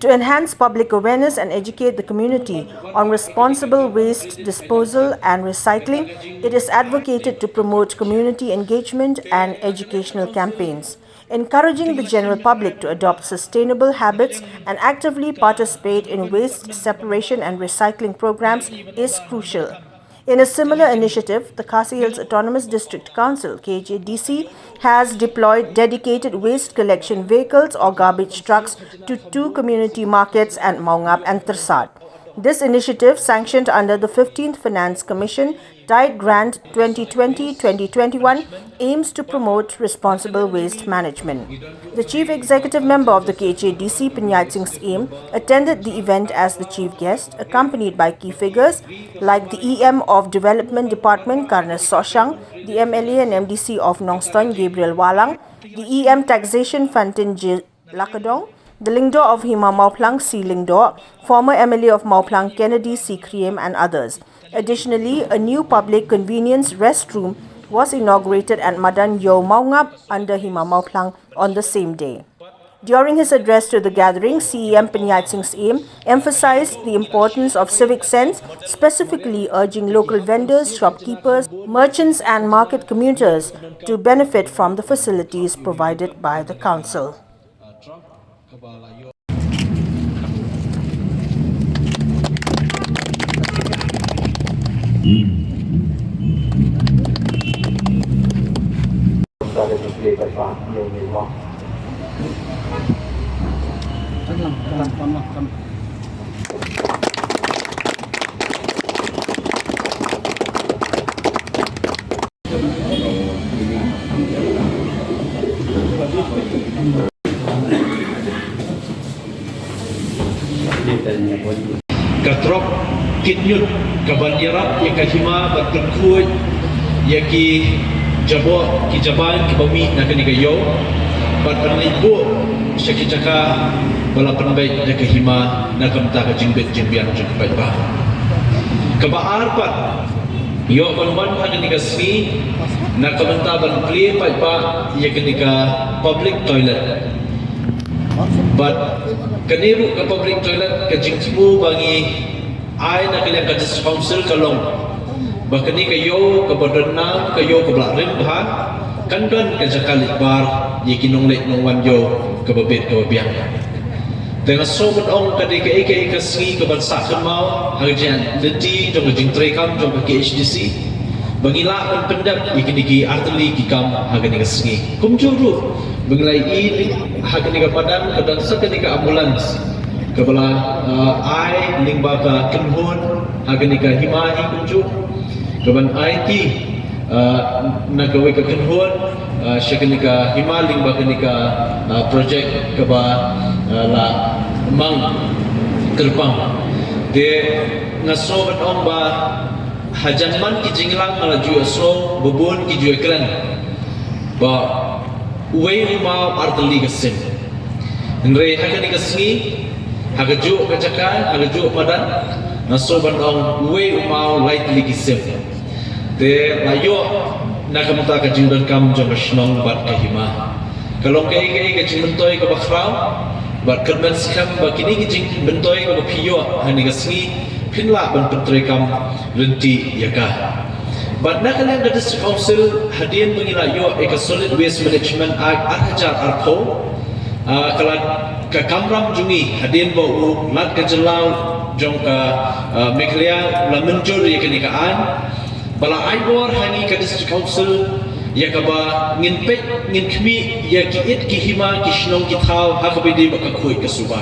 To enhance public awareness and educate the community on responsible waste disposal and recycling, it is advocated to promote community engagement and educational campaigns. Encouraging the general public to adopt sustainable habits and actively participate in waste separation and recycling programs is crucial. In a similar initiative, the Khasi Hills Autonomous District Council (KJDC) has deployed dedicated waste collection vehicles or garbage trucks to 2 community markets at Mawngap and Tyrsad. This initiative, sanctioned under the 15th Finance Commission Tide Grant 2020-2021, aims to promote responsible waste management. The Chief Executive Member of the KJDC, Khadc, attended the event as the chief guest, accompanied by key figures like the EM of Development Department, Karna Soshang, the MLA and MDC of Nongston, Gabriel Walang, the EM Taxation Fantin J. Lakadong, the Lingdo of Hima Mauplang C. Lingdo, former MLA of Mauplang Kennedy C. Kriem and others. Additionally, a new public convenience restroom was inaugurated at Madan Yo Mawngap under Hima Mauplang on the same day. During his address to the gathering, CEM Khadc emphasized the importance of civic sense, specifically urging local vendors, shopkeepers, merchants and market commuters to benefit from the facilities provided by the council. Katrok kitnyut kabanyarap ya kahima batkuy ya ki jabo ki jaban ki bami na kanigayo bat panlibu syakicaka bala panbai ya kahima na kamta ka jingbet jimbian jingbai ba kabaar pat yo banban kanigasmi na kamta ban clear pat ba ya kanika public toilet but kaniru ka public toilet ka jingmu bangi ay na kalian ka district council kalong bakani kayo ka badanang kayo ka blarin bahan kandan ka jakalit bar ye kinonglet nong wanyo ka babet ka babiang dengan sobat ong kadi ka ikai ka sri ka bansa kan mau hajian leti jong jing trekam jong ka KHDC bangila kan pendap ikini arteli ki kam hagani ka sri kumjuru benglai ini hagani ka padang kadang sakani ka ambulans kabala ai lingba ka kenhun hagani ka himahi kunju kaban IT nagawi ka kenhun syakani ka himaling ba kani ka project kaba la mang terpang de nasobat ong ba hajanman ki jinglang malaju asro bubun ki juekran ba uwe ma arteli gasin ngre hagani kasni hagaju kacakan hagaju madan nasoban ong uwe ma lightly gisim de layo nakamta ka jindan kam jong shnong bat kahima kalau kai ka jingbentoy ka bakrau bat kadban skam ba kini ki jingbentoy ka phiyo hani gasni phinla ban petre kam renti yaka but nakalang ka district council hadin mengila yo eka solid waste management act 8000 arko kala ka kamram jungi hadin bo lat ka jelau jong ka meklia la menjur ya kenikaan bala aibor hani ka district council ya ka ba ngin pet ngin khmi ya ki it ki hima ki shnong ki thau ha ka bidi ba ka khoi ka suba